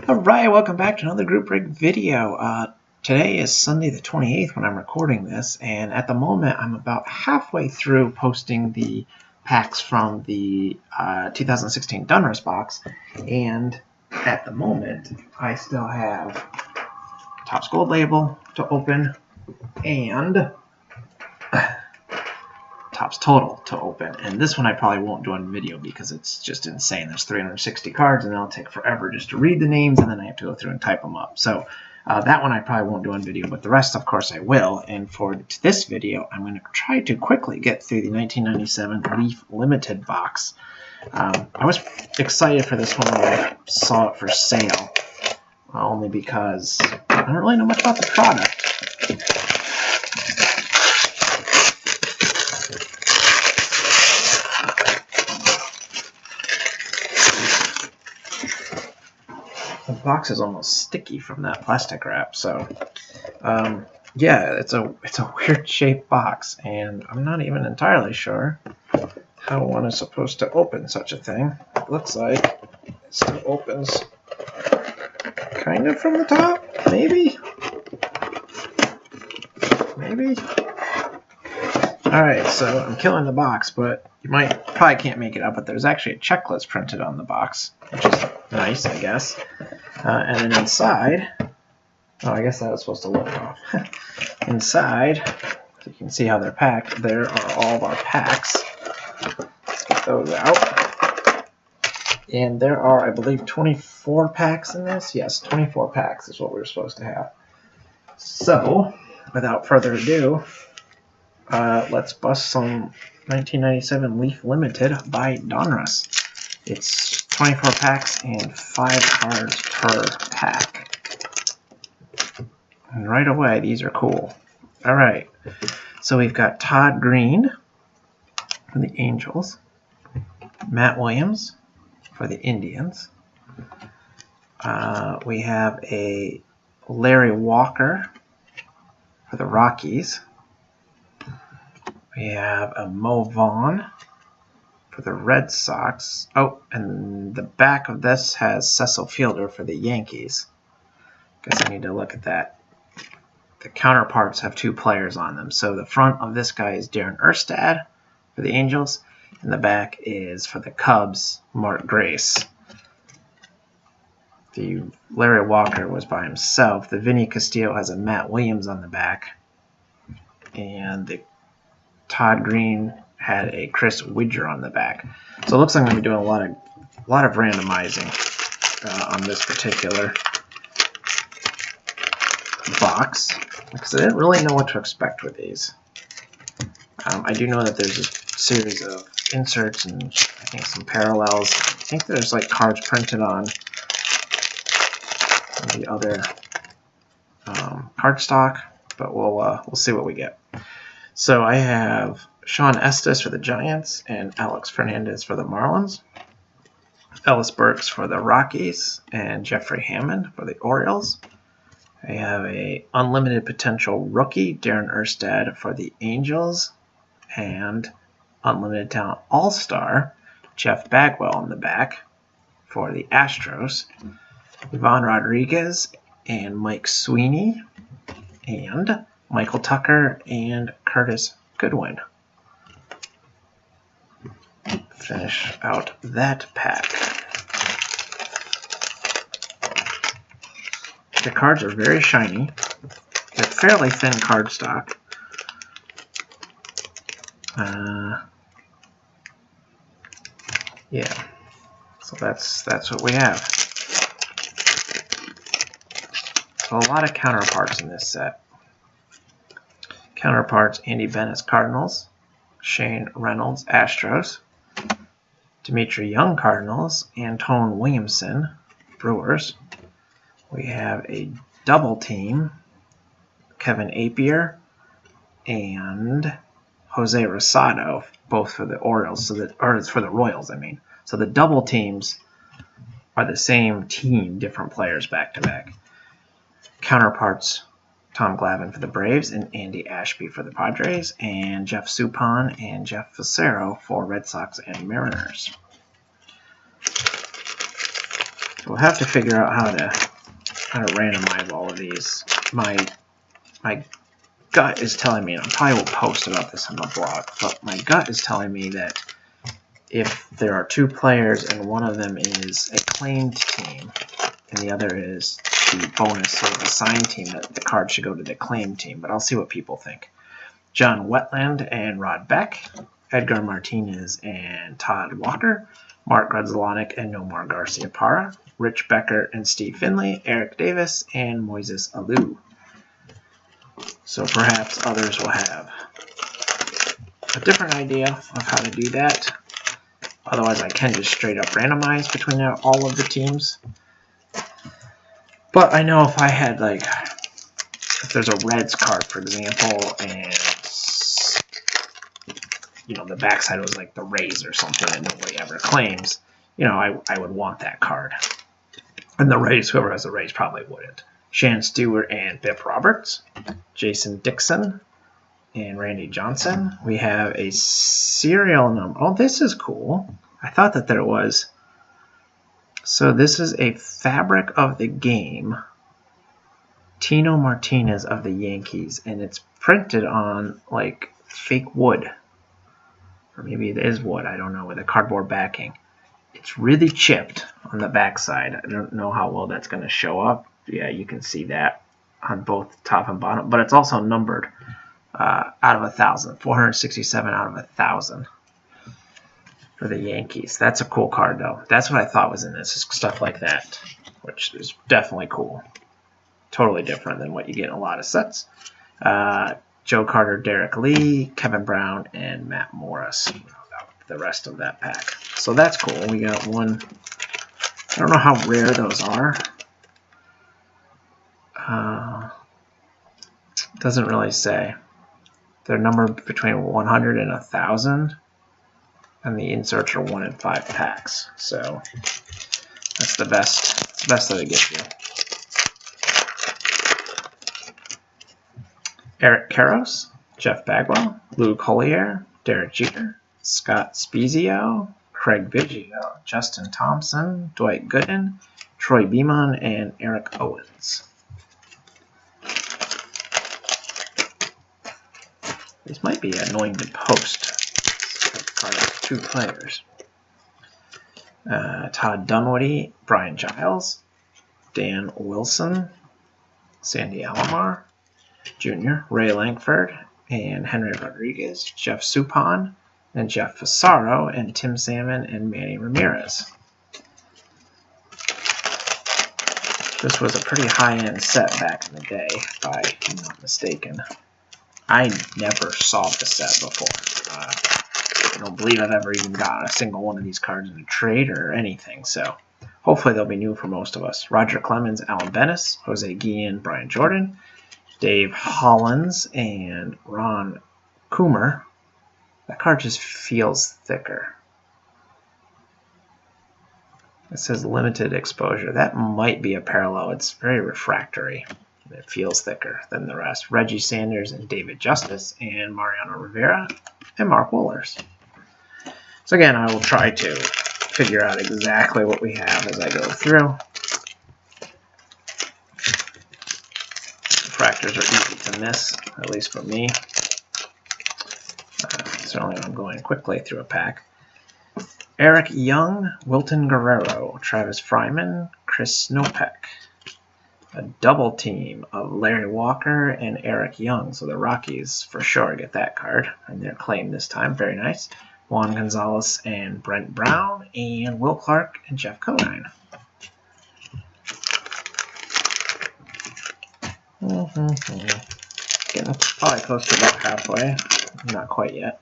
Alright, welcome back to another group break video. Today is Sunday the 28th when I'm recording this, and at the moment I'm about halfway through posting the packs from the 2016 Donruss box, and at the moment I still have Topps Gold Label to open and Topps Total to open, and this one I probably won't do on video because it's just insane. There's 360 cards and it'll take forever just to read the names, and then I have to go through and type them up. So that one I probably won't do on video, but the rest of course I will. And for this video I'm going to try to quickly get through the 1997 Leaf Limited box. I was excited for this one when I saw it for sale, only because I don't really know much about the product. The box is almost sticky from that plastic wrap, so yeah, it's a weird shaped box, and I'm not even entirely sure how one is supposed to open such a thing. It looks like it still opens kind of from the top, maybe. Alright, so I'm killing the box, but you probably can't make it out, but there's actually a checklist printed on the box, which is nice, I guess. And then inside, oh, I guess that was supposed to look off. Inside, so you can see how they're packed, there are all of our packs. Let's get those out. And there are, I believe, 24 packs in this. Yes, 24 packs is what we're supposed to have. So, without further ado, let's bust some 1997 Leaf Limited by Donruss. It's 24 packs and 5 cards per pack. And right away, these are cool. Alright, so we've got Todd Green for the Angels, Matt Williams for the Indians. We have a Larry Walker for the Rockies. We have a Mo Vaughn for the Red Sox. Oh, and the back of this has Cecil Fielder for the Yankees. Guess I need to look at that. The counterparts have 2 players on them. So the front of this guy is Darren Erstad for the Angels, and the back is for the Cubs, Mark Grace. The Larry Walker was by himself. The Vinny Castillo has a Matt Williams on the back, and the Todd Green had a Chris Widger on the back. So it looks like I'm going to be doing a lot of randomizing on this particular box, because I didn't really know what to expect with these. I do know that there's a series of inserts and I think some parallels. I think there's like cards printed on the other cardstock, but we'll see what we get. So I have Sean Estes for the Giants and Alex Fernandez for the Marlins, Ellis Burks for the Rockies, and Jeffrey Hammond for the Orioles. I have a unlimited potential rookie, Darren Erstad for the Angels, and unlimited talent all-star, Jeff Bagwell on the back for the Astros, Ivan Rodriguez and Mike Sweeney, and Michael Tucker and Curtis Goodwin. Finish out that pack. The cards are very shiny. They're fairly thin cardstock. Yeah, so that's what we have. So a lot of counterparts in this set. Counterparts: Andy Bennett's Cardinals, Shane Reynolds Astros, Dimitri Young Cardinals, Antone Williamson Brewers. We have a double team, Kevin Appier and Jose Rosado, both for the Orioles, or it's for the Royals, I mean. So the double teams are the same team, different players back to back. Counterparts: Tom Glavine for the Braves and Andy Ashby for the Padres, and Jeff Suppan and Jeff Facero for Red Sox and Mariners. So we'll have to figure out how to randomize all of these. My gut is telling me, and I probably will post about this on the blog, but my gut is telling me that if there are 2 players and one of them is a claimed team and the other is the bonus or assigned team, that the card should go to the claimed team, but I'll see what people think. John Wetland and Rod Beck, Edgar Martinez and Todd Walker, Mark Grudzelanek and Nomar Garcia-Parra, Rich Becker and Steve Finley, Eric Davis and Moises Alou. So perhaps others will have a different idea of how to do that. Otherwise, I can just straight up randomize between all of the teams. But I know if I had, like, if there's a Reds card, for example, and, you know, the backside was like the Rays or something and nobody ever claims, you know, I would want that card. And the Rays, whoever has the Rays probably wouldn't. Shan Stewart and Biff Roberts, Jason Dixon and Randy Johnson. We have a serial number. Oh, this is cool. I thought that there was. So this is a Fabric of the Game Tino Martinez of the Yankees, and it's printed on like fake wood. Or maybe it is wood, I don't know, with a cardboard backing. It's really chipped on the backside. I don't know how well that's going to show up. Yeah, you can see that on both top and bottom, but it's also numbered out of 1,000, 467 out of 1,000 for the Yankees. That's a cool card, though. That's what I thought was in this, is stuff like that, which is definitely cool. Totally different than what you get in a lot of sets. Joe Carter, Derek Lee, Kevin Brown, and Matt Morris. The rest of that pack. So that's cool. We got one. I don't know how rare those are. Doesn't really say. They're numbered between 100 and 1,000, and the inserts are 1 in 5 packs. So that's the best. It's the best that it gives you. Eric Karros, Jeff Bagwell, Lou Collier, Derek Jeter, Scott Spezio, Craig Biggio, Justin Thompson, Dwight Gooden, Troy Beamon, and Eric Owens. These might be annoying to post. Card of 2 players. Todd Dunwoody, Brian Giles, Dan Wilson, Sandy Alomar Jr., Ray Langford, and Henry Rodriguez, Jeff Suppan, and Jeff Fasaro, and Tim Salmon, and Manny Ramirez. This was a pretty high-end set back in the day, if I'm not mistaken. I never saw the set before. I don't believe I've ever even gotten a single one of these cards in a trade or anything, so hopefully they'll be new for most of us. Roger Clemens, Alan Bennis, Jose Guillen, Brian Jordan, Dave Hollins, and Ron Coomer. That card just feels thicker. It says limited exposure. That might be a parallel. It's very refractory. It feels thicker than the rest. Reggie Sanders and David Justice, and Mariano Rivera and Mark Wohlers. So again, I will try to figure out exactly what we have as I go through. Refractors are easy to miss, at least for me. Certainly when I'm going quickly through a pack. Eric Young, Wilton Guerrero, Travis Fryman, Chris Snopek. A double team of Larry Walker and Eric Young. So the Rockies for sure get that card. And they're claimed this time. Very nice. Juan Gonzalez and Brent Brown. And Will Clark and Jeff Conine. Getting probably close to about halfway. Not quite yet.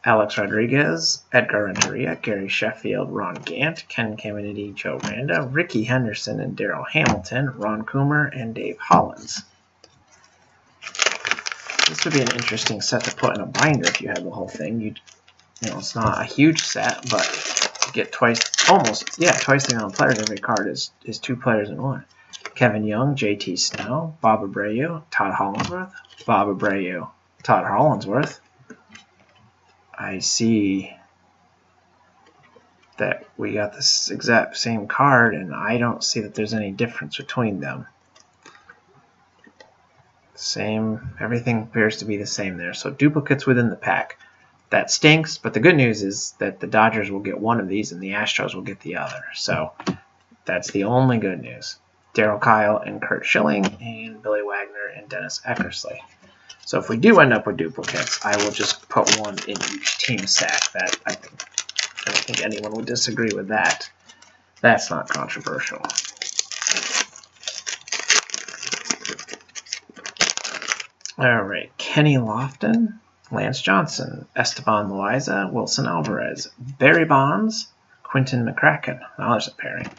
Alex Rodriguez, Edgar Renteria, Gary Sheffield, Ron Gant, Ken Caminiti, Joe Randa, Ricky Henderson and Darryl Hamilton, Ron Coomer, and Dave Hollins. This would be an interesting set to put in a binder if you had the whole thing. You know, it's not a huge set, but you get twice the amount of players. Every card is 2 players in one. Kevin Young, JT Snow, Bob Abreu, Todd Hollinsworth, Bob Abreu, Todd Hollinsworth. I see that we got this exact same card, and I don't see that there's any difference between them. Same, everything appears to be the same there. So duplicates within the pack. That stinks, but the good news is that the Dodgers will get one of these and the Astros will get the other. So that's the only good news. Darryl Kile and Curt Schilling, and Billy Wagner and Dennis Eckersley. So if we do end up with duplicates, I will just put one in each team sack. That I don't think anyone would disagree with that. That's not controversial. All right, Kenny Lofton, Lance Johnson, Esteban Loaiza, Wilson Alvarez, Barry Bonds, Quinton McCracken. Now there's a pairing.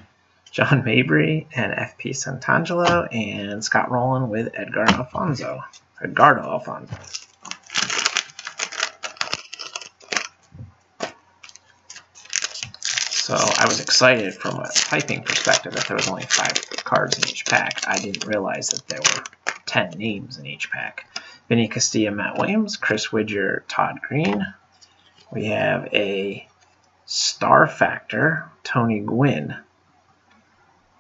John Mabry and FP Santangelo, and Scott Rowland with Edgardo Alfonso. So I was excited from a typing perspective that there was only 5 cards in each pack. I didn't realize that there were 10 names in each pack. Vinny Castilla, Matt Williams, Chris Widger, Todd Green. We have a Star Factor, Tony Gwynn.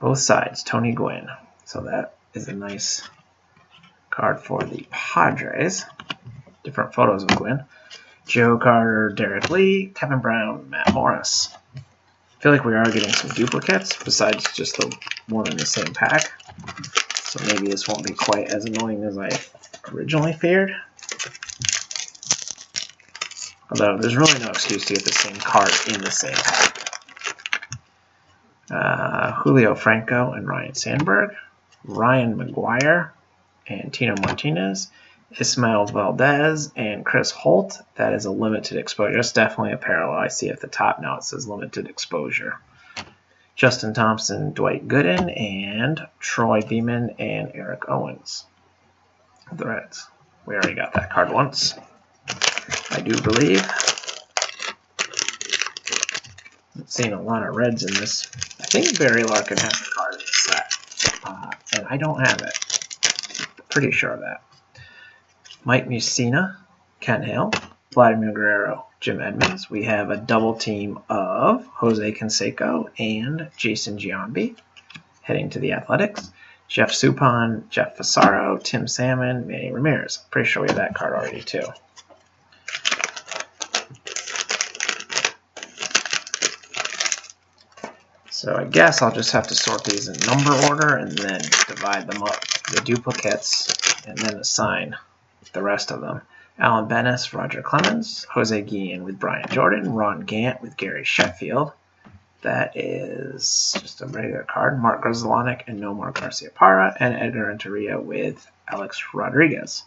Both sides, Tony Gwynn. So that is a nice card for the Padres. Different photos of Gwynn. Joe Carter, Derek Lee, Kevin Brown, Matt Morris. I feel like we are getting some duplicates besides just the one in the same pack. So maybe this won't be quite as annoying as I originally feared. Although there's really no excuse to get the same card in the same pack. Julio Franco and Ryan Sandberg. Ryan McGuire and Tino Martinez. Ismael Valdez and Chris Holt. That is a limited exposure. It's definitely a parallel. I see at the top now it says limited exposure. Justin Thompson, Dwight Gooden, and Troy Beeman and Eric Owens. The Reds. We already got that card once, I do believe. I'm seeing a lot of Reds in this. I think Barry Larkin has a card in this set, and I don't have it. Pretty sure of that. Mike Mussina, Ken Hale, Vladimir Guerrero, Jim Edmonds. We have a double team of Jose Canseco and Jason Giambi heading to the Athletics. Jeff Suppan, Jeff Fassaro, Tim Salmon, Manny Ramirez. I'm pretty sure we have that card already too. So I guess I'll just have to sort these in number order and then divide them up, the duplicates, and then assign the rest of them. Alan Bennis, Roger Clemens, Jose Guillen with Brian Jordan, Ron Gant with Gary Sheffield. That is just a regular card. Mark Grudzielanek and Nomar Garciaparra, and Edgar Renteria with Alex Rodriguez.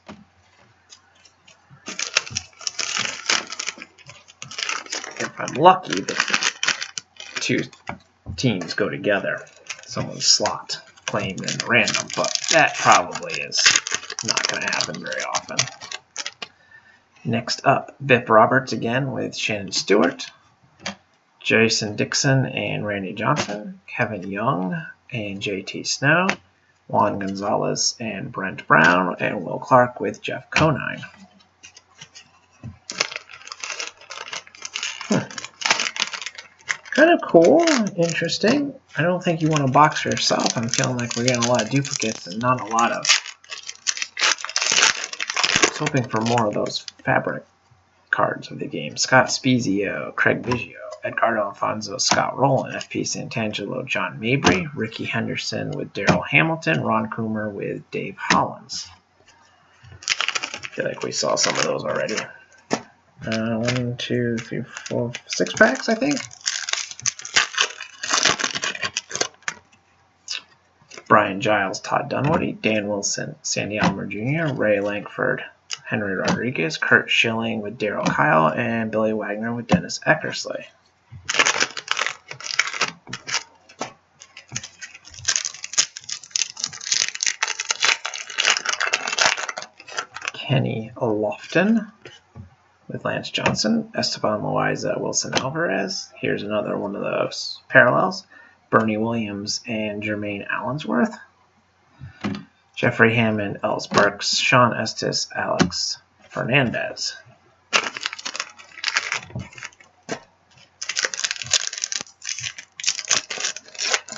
If I'm lucky, the 2 teams go together. Someone's slot claimed in random, but that probably is not going to happen very often. Next up, Bip Roberts again with Shannon Stewart, Jason Dixon and Randy Johnson, Kevin Young and JT Snow, Juan Gonzalez and Brent Brown, and Will Clark with Jeff Conine. Kind of cool, interesting. I don't think you want to box for yourself. I'm feeling like we're getting a lot of duplicates and not a lot of... I was hoping for more of those fabric cards of the game. Scott Spezio, Craig Biggio, Edgardo Alfonso, Scott Rowland, FP Santangelo, John Mabry, Ricky Henderson with Daryl Hamilton, Ron Coomer with Dave Hollins. I feel like we saw some of those already. 1, 2, 3, 4, 6 packs, I think. Brian Giles, Todd Dunwoody, Dan Wilson, Sandy Alomar Jr., Ray Lankford, Henry Rodriguez, Curt Schilling with Darryl Kile, and Billy Wagner with Dennis Eckersley. Kenny Lofton with Lance Johnson, Esteban Loaiza, Wilson Alvarez. Here's another one of those parallels. Bernie Williams and Jermaine Allensworth. Jeffrey Hammond, Els Burks, Sean Estes, Alex Fernandez.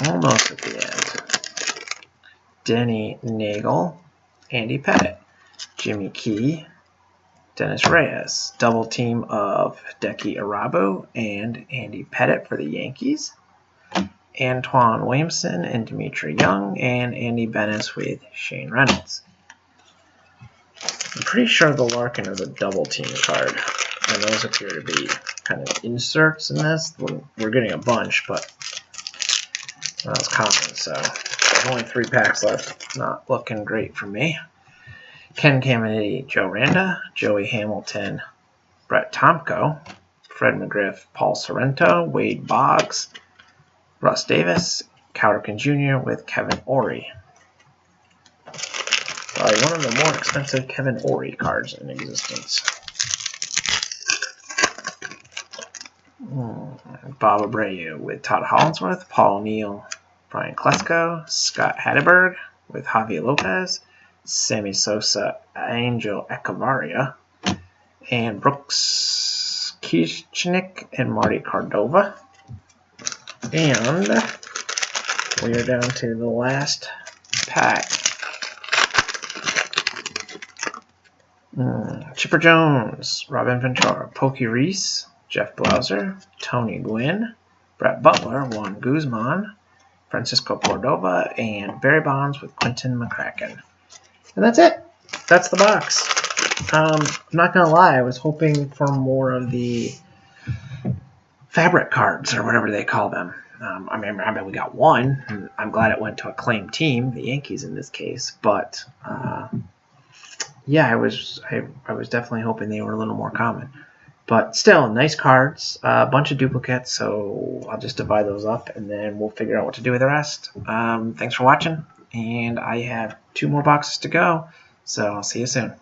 almost at the end. Denny Nagel, Andy Pettitte, Jimmy Key, Dennis Reyes. Double team of Hideki Irabu and Andy Pettitte for the Yankees. Antoine Williamson and Dimitri Young, and Andy Bennis with Shane Reynolds. I'm pretty sure the Larkin is a double team card, and those appear to be kind of inserts in this. We're getting a bunch, but that's common, so there's only 3 packs left. Not looking great for me. Ken Caminiti, Joe Randa, Joey Hamilton, Brett Tomko, Fred McGriff, Paul Sorrento, Wade Boggs, Russ Davis, Cowderkin Jr. with Kevin Orie. Probably one of the more expensive Kevin Orie cards in existence. Bob Abreu with Todd Hollandsworth, Paul O'Neill, Brian Klesko, Scott Hatteberg with Javi Lopez, Sammy Sosa, Angel Echevarria, and Brooks Kieschnick and Marty Cordova. And we are down to the last pack. Chipper Jones, Robin Ventura, Pokey Reese, Jeff Blauser, Tony Gwynn, Brett Butler, Juan Guzman, Francisco Cordova, and Barry Bonds with Quentin McCracken. And that's it. That's the box. I'm not going to lie, I was hoping for more of the fabric cards, or whatever they call them. I mean, we got one, and I'm glad it went to a claimed team, the Yankees in this case, but yeah, I was definitely hoping they were a little more common. But still, nice cards, a bunch of duplicates, so I'll just divide those up, and then we'll figure out what to do with the rest. Thanks for watching, and I have 2 more boxes to go, so I'll see you soon.